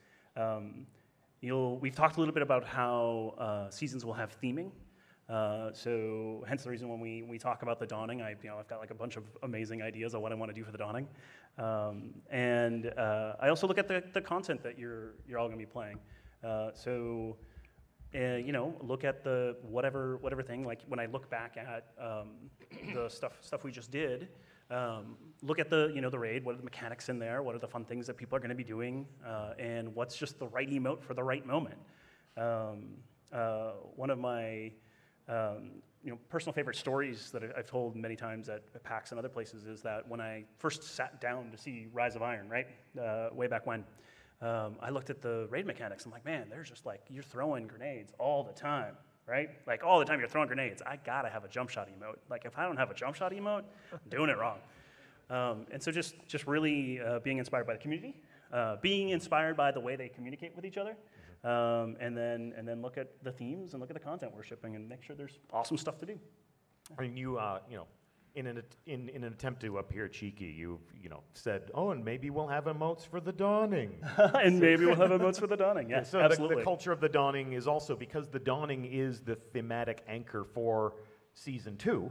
We've talked a little bit about how seasons will have theming. So hence the reason when we talk about the Dawning, I've got like a bunch of amazing ideas of what I want to do for the Dawning. And I also look at the content that you're all going to be playing. You know, look at the whatever thing. Like when I look back at the stuff we just did, look at the raid. What are the mechanics in there? What are the fun things that people are going to be doing? And what's just the right emote for the right moment? One of my personal favorite stories that I've told many times at PAX and other places is that when I first sat down to see Rise of Iron, right, way back when. I looked at the raid mechanics. I'm like, man, there's just like, you're throwing grenades all the time, right? Like all the time you're throwing grenades. I gotta have a jump shot emote. Like if I don't have a jump shot emote, I'm doing it wrong. And so just really being inspired by the community, being inspired by the way they communicate with each other, and then look at the themes and look at the content we're shipping and make sure there's awesome stuff to do. I mean, in an attempt to appear cheeky, you said, oh, and maybe we'll have emotes for the Dawning. And maybe we'll have emotes for the Dawning, yeah, so absolutely. The culture of the Dawning is also, because the Dawning is the thematic anchor for Season 2,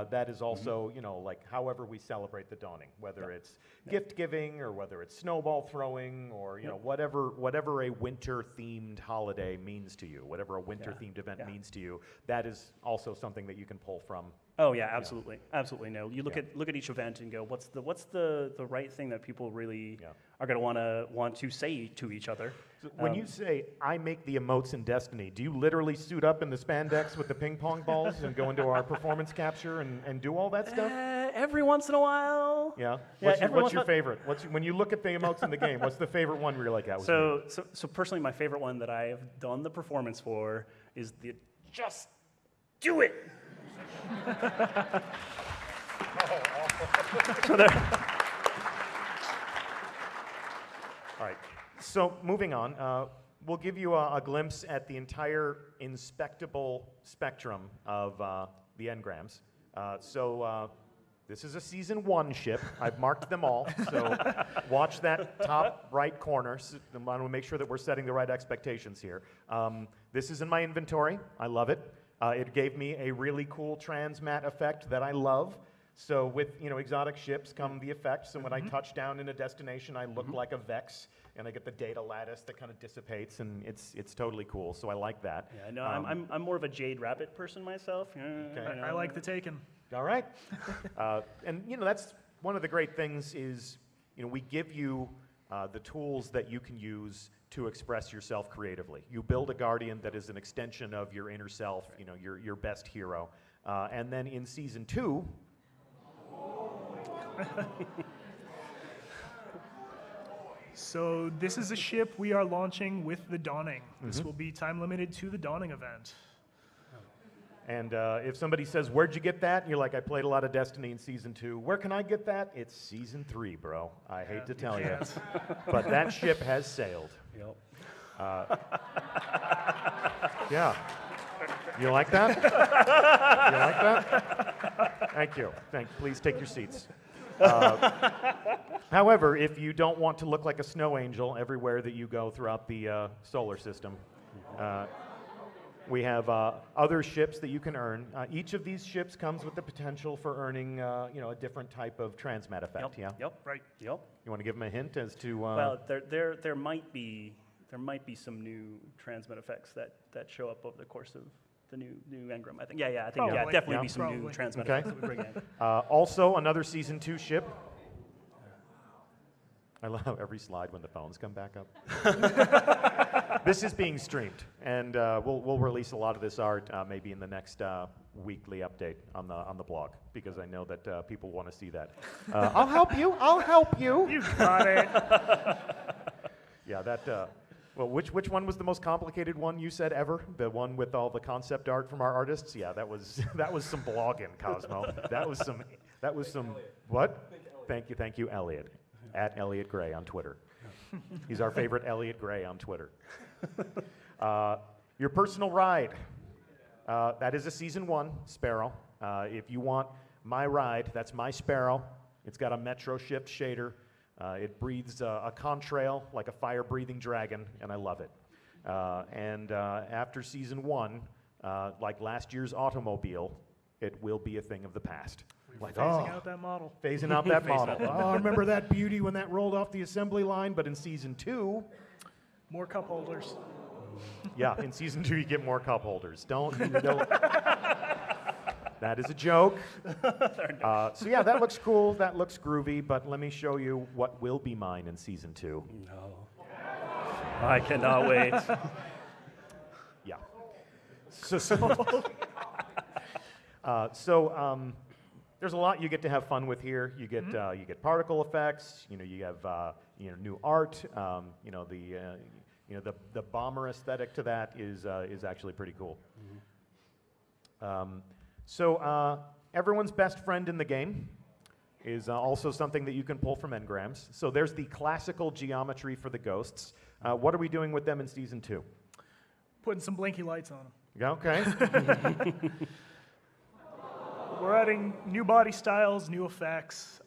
that is also, like however we celebrate the Dawning, whether it's gift giving or whether it's snowball throwing or, whatever a winter-themed holiday means to you, whatever a winter-themed event means to you, that is also something that you can pull from. Oh yeah, absolutely, absolutely. No, you look at each event and go, what's the right thing that people really are going to want to say to each other? So when you say I make the emotes in Destiny, do you literally suit up in the spandex with the ping pong balls and go into our performance capture and do all that stuff? Every once in a while. Yeah. What's your favorite? When you look at the emotes in the game, what's the favorite one where you're like, that was me? So personally, my favorite one that I have done the performance for is the just do it. All right. So moving on, we'll give you a glimpse at the entire inspectable spectrum of the engrams. This is a Season 1 ship. I've marked them all, so watch that top right corner. I want to make sure that we're setting the right expectations here. This is in my inventory. I love it. It gave me a really cool transmat effect that I love. So with exotic ships come the effects, and when I touch down in a destination, I look like a Vex, and I get the data lattice that kind of dissipates, and it's totally cool. So I like that. Yeah, no, I'm more of a Jade Rabbit person myself. Okay. I like the Taken. All right, and that's one of the great things is we give you the tools that you can use to express yourself creatively. You build a Guardian that is an extension of your inner self, your best hero. And then in Season 2, so this is a ship we are launching with the Dawning. This will be time limited to the Dawning event. And if somebody says, "Where'd you get that?" and you're like, "I played a lot of Destiny in Season 2. Where can I get that? It's Season 3, bro. I hate to tell you. But that ship has sailed. Yep. Yeah. You like that? You like that? Thank you. Please take your seats. However, if you don't want to look like a snow angel everywhere that you go throughout the solar system, we have other ships that you can earn. Each of these ships comes with the potential for earning, a different type of transmat effect. Yeah. Yep. Right. Yep. You want to give them a hint as to? Well, there might be some new transmit effects that show up over the course of the new Engram. I think. Yeah. I think definitely be some new transmit effects that we bring in. Also, another Season 2 ship. I love every slide when the phones come back up. This is being streamed, and we'll release a lot of this art maybe in the next weekly update on the blog, because I know that people want to see that. I'll help you. I'll help you. You got it. Yeah, that. Well, which one was the most complicated one you said ever? The one with all the concept art from our artists? Yeah, that was some blogging, Cosmo. That was some what? Thank you, Elliot. At Elliot Gray on Twitter. He's our favorite Elliot Gray on Twitter. Your personal ride. That is a Season 1 Sparrow. If you want my ride, that's my Sparrow. It's got a Metro Shift shader. It breathes a contrail like a fire-breathing dragon, and I love it. And after Season 1, like last year's automobile, it will be a thing of the past. Like, Phasing out that model. Phasing out that model. Oh, remember that beauty when that rolled off the assembly line? But in Season 2... More cup holders. Yeah, in Season 2 you get more cup holders. Don't. That is a joke. So yeah, that looks cool. That looks groovy. But let me show you what will be mine in Season 2. No. I cannot wait. Yeah. There's a lot you get to have fun with here. You get particle effects. You have new art. The bomber aesthetic to that is actually pretty cool. Everyone's best friend in the game is also something that you can pull from engrams. So there's the classical geometry for the ghosts. What are we doing with them in Season 2? Putting some blinky lights on them. Okay. We're adding new body styles, new effects.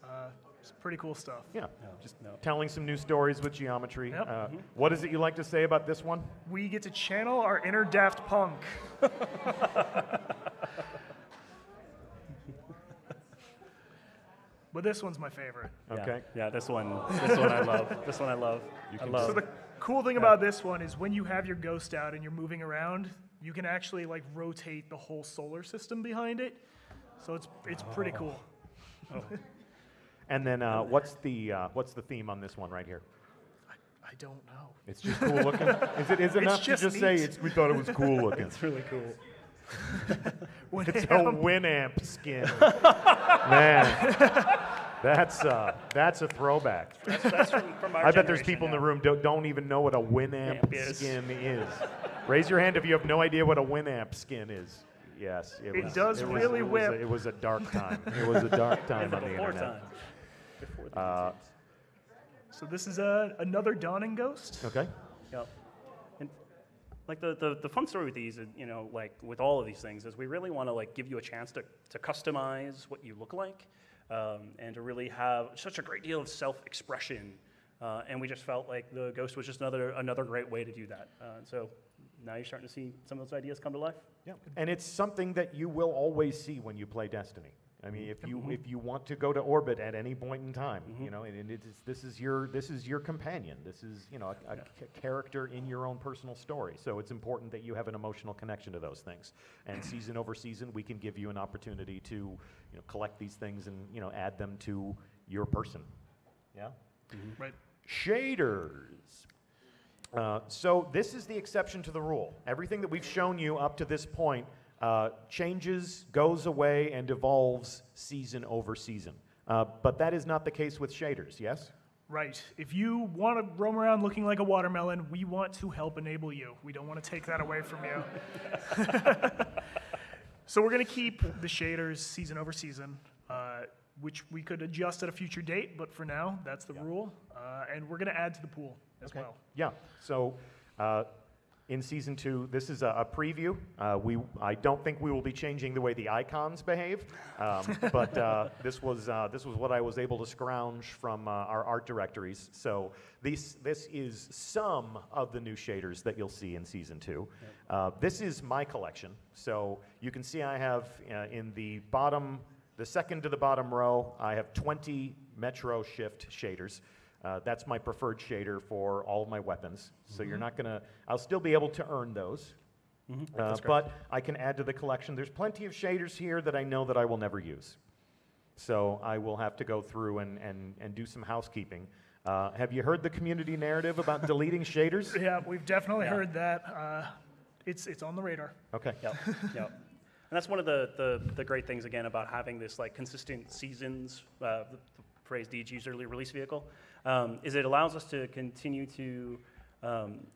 It's pretty cool stuff. Yeah, just telling some new stories with geometry. Yep. What is it you like to say about this one? We get to channel our inner Daft Punk. But this one's my favorite. Okay. Yeah, this one I love. This one I love. So the cool thing about this one is when you have your ghost out and you're moving around, you can actually like rotate the whole solar system behind it. So it's pretty cool. Oh. And then what's the theme on this one right here? I don't know. It's just cool looking. Is it enough to just say we thought it was cool looking? It's really cool. It's a Winamp skin. Man, that's a throwback. That's from our I bet there's generation, people in the room don't even know what a Winamp skin is. Raise your hand if you have no idea what a Winamp skin is. Yes, it was a dark time. It was a dark time on the internet. Before the So this is another Dawning Ghost. Okay. Yep. And like the fun story with these, like with all of these things, is we really want to like give you a chance to customize what you look like, and to really have such a great deal of self-expression. And we just felt like the Ghost was just another great way to do that. So now you're starting to see some of those ideas come to life. Yeah. And it's something that you will always see when you play Destiny. I mean, if you want to go to orbit at any point in time, this is your companion. This is a character in your own personal story. So it's important that you have an emotional connection to those things. And season over season, we can give you an opportunity to collect these things and add them to your person. Yeah. Mm-hmm. Right. Shaders. So this is the exception to the rule. Everything that we've shown you up to this point changes, goes away, and evolves season over season. But that is not the case with shaders, yes? Right. If you want to roam around looking like a watermelon, we want to help enable you. We don't want to take that away from you. So we're going to keep the shaders season over season, which we could adjust at a future date, but for now, that's the rule. And we're going to add to the pool as well. Yeah, so in Season 2, this is a preview. I don't think we will be changing the way the icons behave, but this was what I was able to scrounge from our art directories. So this is some of the new shaders that you'll see in Season 2. This is my collection. So you can see I have in the bottom, the second to the bottom row, I have 20 Metro Shift shaders. That's my preferred shader for all of my weapons. So you're not gonna, I'll still be able to earn those. But I can add to the collection. There's plenty of shaders here that I know that I will never use. So I will have to go through and do some housekeeping. Have you heard the community narrative about deleting shaders? Yeah, we've definitely heard that. It's on the radar. Okay. Yep. Yep. And that's one of the great things, again, about having this like consistent seasons, the phrase DG used earlier, release vehicle, is it allows us to continue to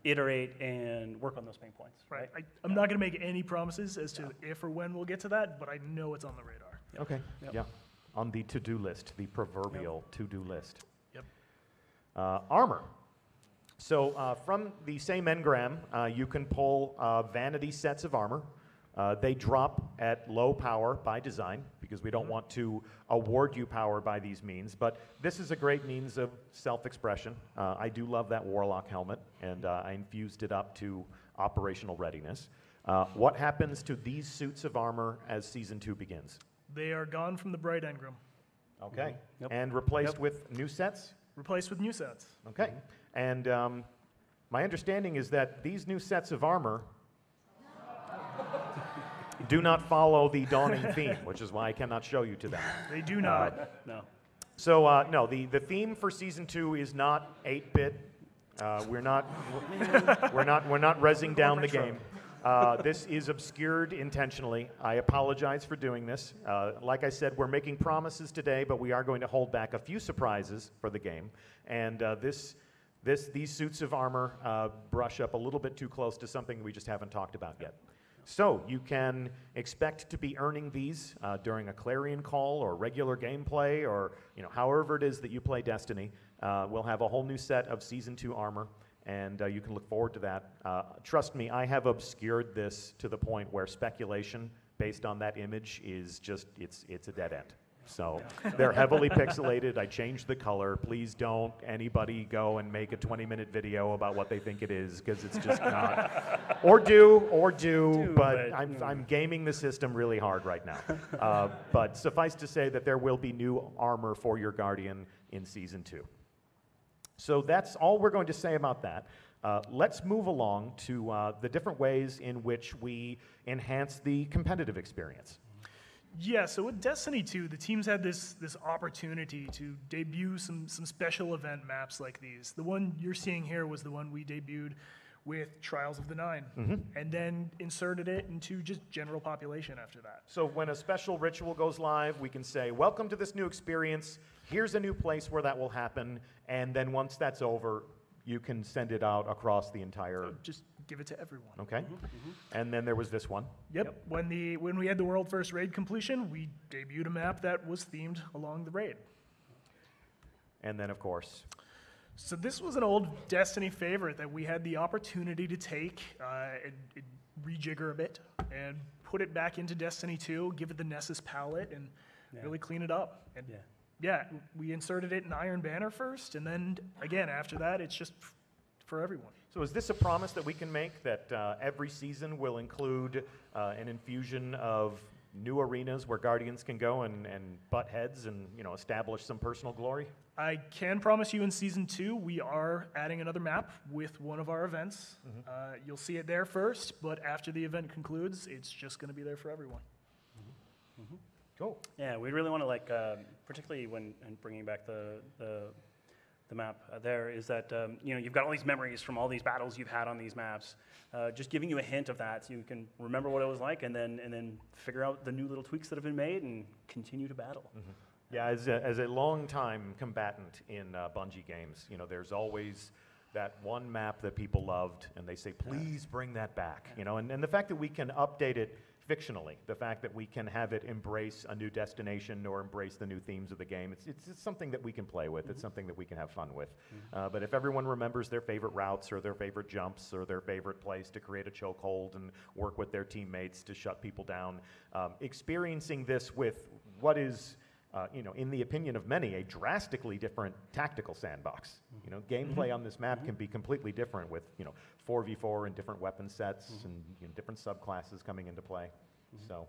iterate and work on those pain points. Right. I'm not going to make any promises as to if or when we'll get to that, but I know it's on the radar. Yep. Okay. Yep. Yeah. On the to-do list, the proverbial to-do list. Yep. Armor. So from the same engram, you can pull vanity sets of armor. They drop at low power by design because we don't want to award you power by these means. But this is a great means of self-expression. I do love that Warlock helmet, and I infused it up to operational readiness. What happens to these suits of armor as Season 2 begins? They are gone from the bright engram. Okay. Yep. And replaced with new sets? Replaced with new sets. Okay. And my understanding is that these new sets of armor do not follow the dawning theme, which is why I cannot show you to them. They do not. No. So no, the theme for Season 2 is not 8-bit. We're not rezzing down the game. This is obscured intentionally. I apologize for doing this. Like I said, we're making promises today, but we are going to hold back a few surprises for the game. And these suits of armor brush up a little bit too close to something we just haven't talked about yet. So you can expect to be earning these during a Clarion Call or regular gameplay, or however it is that you play Destiny. We'll have a whole new set of Season 2 armor, and you can look forward to that. Trust me, I have obscured this to the point where speculation based on that image is just, it's a dead end. So they're heavily pixelated. I changed the color. Please don't anybody go and make a 20-minute video about what they think it is, because it's just not. Or do, but I'm gaming the system really hard right now. But suffice to say that there will be new armor for your Guardian in Season 2. So that's all we're going to say about that. Let's move along to the different ways in which we enhance the competitive experience. Yeah, so with Destiny 2, the teams had this opportunity to debut some special event maps like these. The one you're seeing here was the one we debuted with Trials of the Nine, and then inserted it into just general population after that. So when a special ritual goes live, we can say, welcome to this new experience, here's a new place where that will happen, and then once that's over, you can send it out across the entire... So just give it to everyone. Okay. And then there was this one. Yep. When we had the world first raid completion, we debuted a map that was themed along the raid. And then, of course... So this was an old Destiny favorite that we had the opportunity to take and rejigger a bit and put it back into Destiny 2, give it the Nessus palette, and really clean it up. And yeah, we inserted it in Iron Banner first, and then again after that, it's just for everyone. So is this a promise that we can make, that every season will include an infusion of new arenas where Guardians can go and butt heads and establish some personal glory? I can promise you in Season 2, we are adding another map with one of our events. You'll see it there first, but after the event concludes, it's just going to be there for everyone. Cool. Yeah, we really want to particularly when bringing back the map there, is that you've got all these memories from all these battles you've had on these maps. Just giving you a hint of that, so you can remember what it was like, and then figure out the new little tweaks that have been made and continue to battle. Yeah, as a long-time combatant in Bungie games, there's always that one map that people loved, and they say, please bring that back. And the fact that we can update it fictionally. The fact that we can have it embrace a new destination or embrace the new themes of the game. It's something that we can play with. It's something that we can have fun with. But if everyone remembers their favorite routes or their favorite jumps or their favorite place to create a chokehold and work with their teammates to shut people down, experiencing this with what is, in the opinion of many, a drastically different tactical sandbox. Gameplay on this map can be completely different with, 4v4 and different weapon sets and different subclasses coming into play. So,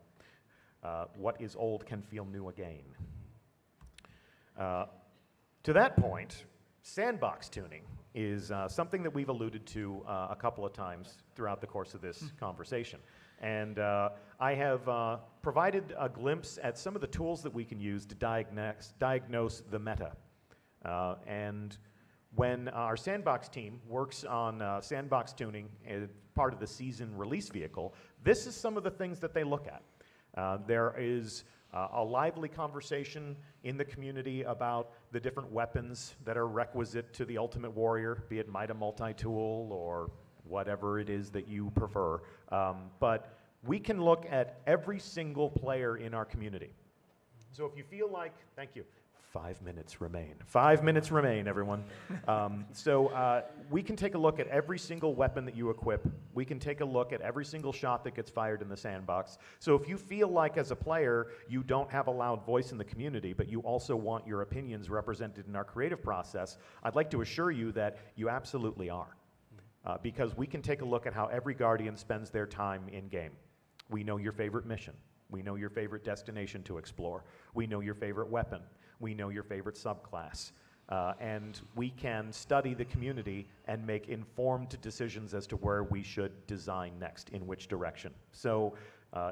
what is old can feel new again. To that point, sandbox tuning is something that we've alluded to a couple of times throughout the course of this conversation. And I have provided a glimpse at some of the tools that we can use to diagnose the meta. And when our sandbox team works on sandbox tuning as part of the season release vehicle, this is some of the things that they look at. There is a lively conversation in the community about the different weapons that are requisite to the Ultimate Warrior, be it Mida multi-tool or whatever it is that you prefer. But we can look at every single player in our community. So if you feel like, thank you, 5 minutes remain. 5 minutes remain, everyone. We can take a look at every single weapon that you equip. We can take a look at every single shot that gets fired in the sandbox. So if you feel like as a player you don't have a loud voice in the community, but you also want your opinions represented in our creative process, I'd like to assure you that you absolutely are. Because we can take a look at how every Guardian spends their time in-game. We know your favorite mission. We know your favorite destination to explore. We know your favorite weapon. We know your favorite subclass. And we can study the community and make informed decisions as to where we should design next, in which direction. So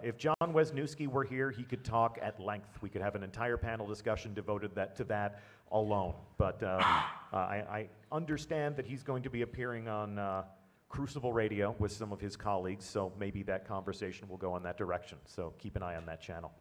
if John Wisniewski were here, he could talk at length. We could have an entire panel discussion devoted to that alone. But I understand that he's going to be appearing on Crucible Radio with some of his colleagues, so maybe that conversation will go in that direction. So keep an eye on that channel.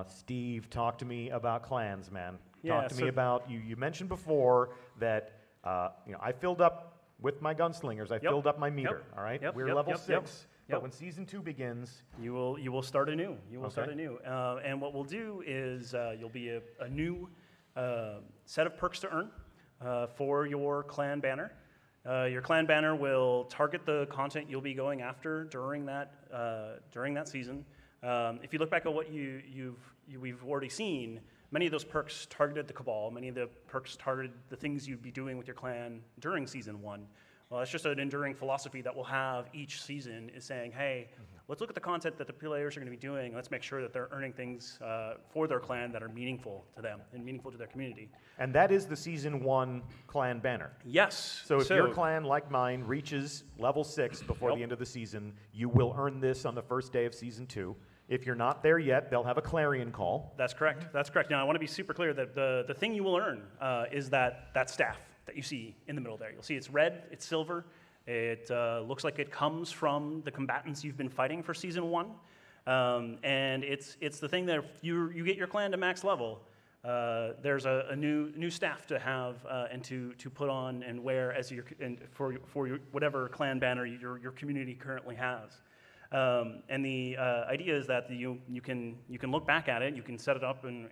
Steve, talk to me about clans, man. Talk to me about, you mentioned before that I filled up with my gunslingers. I filled up my meter, all right? We're level 6. But when Season 2 begins... You will start anew. You will start anew. And what we'll do is you'll be a new set of perks to earn for your clan banner. Your clan banner will target the content you'll be going after during that season. If you look back at what we've already seen, many of those perks targeted the Cabal. Many of the perks targeted the things you'd be doing with your clan during Season 1. Well, that's just an enduring philosophy that we'll have each season, is saying, hey, let's look at the content that the players are going to be doing. Let's make sure that they're earning things for their clan that are meaningful to them and meaningful to their community. And that is the Season 1 clan banner. Yes. So if your clan, like mine, reaches level 6 before the end of the season, you will earn this on the first day of Season 2. If you're not there yet, they'll have a Clarion Call. That's correct. That's correct. Now, I want to be super clear that the thing you will earn is that staff that you see in the middle there. You'll see it's red, it's silver. It looks like it comes from the combatants you've been fighting for Season 1. And it's the thing that if you get your clan to max level, there's a new staff to have and to put on and wear as for your whatever clan banner your community currently has. And the idea is that you can look back at it, you can set it up and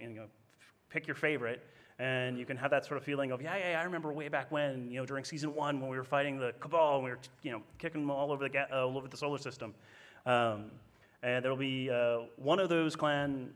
pick your favorite, and you can have that sort of feeling of, yeah, I remember way back when, during Season 1 when we were fighting the Cabal, and we were kicking them all over the solar system. And there'll be one of those clan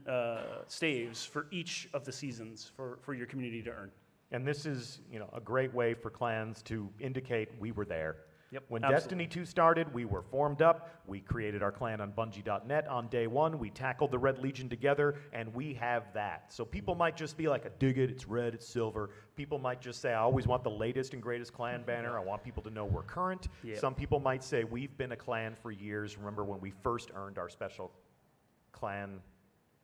staves for each of the seasons for your community to earn. And this is a great way for clans to indicate we were there. Yep, when absolutely. Destiny 2 started, we were formed up. We created our clan on Bungie.net on day 1. We tackled the Red Legion together, and we have that. So people might just be like, I dig it, it's red, it's silver. People might just say, I always want the latest and greatest clan banner. I want people to know we're current. Yep. Some people might say, we've been a clan for years. Remember when we first earned our special clan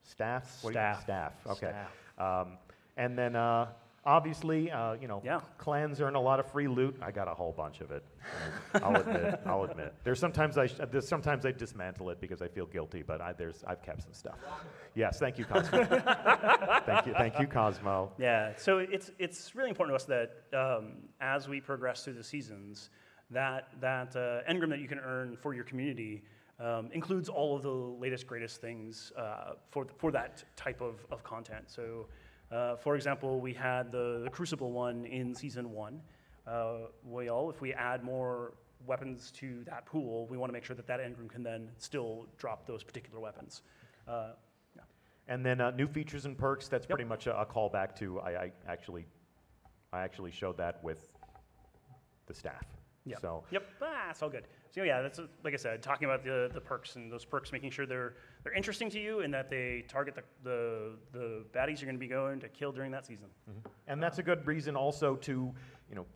staff? Staff. Okay. Staff. And then... obviously, clans earn a lot of free loot. I got a whole bunch of it. I'll admit. There's sometimes I dismantle it because I feel guilty, but I've kept some stuff. Yes, thank you, Cosmo. thank you, Cosmo. Yeah, so it's really important to us that as we progress through the seasons, that engram that you can earn for your community includes all of the latest, greatest things for that type of content. So, for example, we had the Crucible one in Season 1. If we add more weapons to that pool, we want to make sure that that engram can then still drop those particular weapons. Yeah. And then new features and perks, that's pretty much a callback to, I actually showed that with the staff. Yep. So. Yep. It's all good. So yeah, that's like I said, talking about the perks and those perks, making sure they're interesting to you and that they target the baddies you're going to be going to kill during that season. Mm-hmm. And that's a good reason also to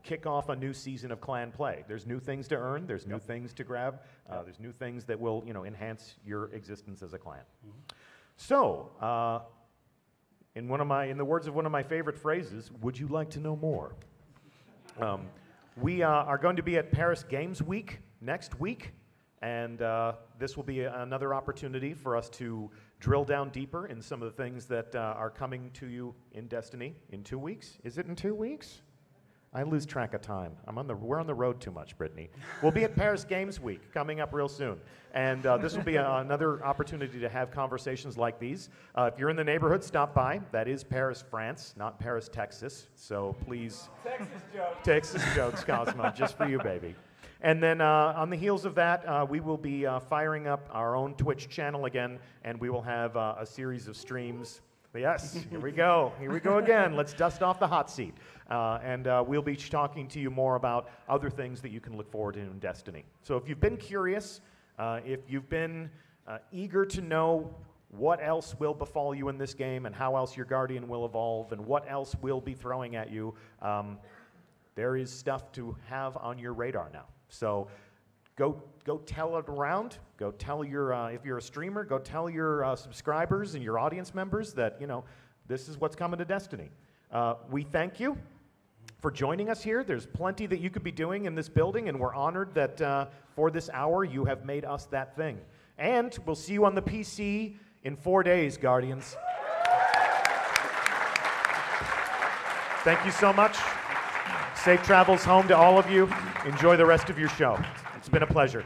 kick off a new season of clan play. There's new things to earn. There's new things to grab. There's new things that will enhance your existence as a clan. Mm-hmm. So, in the words of one of my favorite phrases, would you like to know more? We are going to be at Paris Games Week next week, and this will be another opportunity for us to drill down deeper in some of the things that are coming to you in Destiny in 2 weeks. Is it in 2 weeks? I lose track of time. We're on the road too much, Brittany. We'll be at Paris Games Week coming up real soon. And this will be another opportunity to have conversations like these. If you're in the neighborhood, stop by. That is Paris, France, not Paris, Texas. So please. Texas jokes. Texas jokes, Cosmo, just for you, baby. And then on the heels of that, we will be firing up our own Twitch channel again, and we will have a series of streams. Yes, here we go. Here we go again. Let's dust off the hot seat. And we'll be talking to you more about other things that you can look forward to in Destiny. So if you've been curious, if you've been eager to know what else will befall you in this game and how else your Guardian will evolve and what else will be throwing at you, there is stuff to have on your radar now. So go tell it around. Go tell your, if you're a streamer, go tell your subscribers and your audience members that, this is what's coming to Destiny. We thank you for joining us here. There's plenty that you could be doing in this building, and we're honored that for this hour you have made us that thing. And we'll see you on the PC in 4 days, Guardians. Thank you so much. Safe travels home to all of you. Enjoy the rest of your show. It's been a pleasure.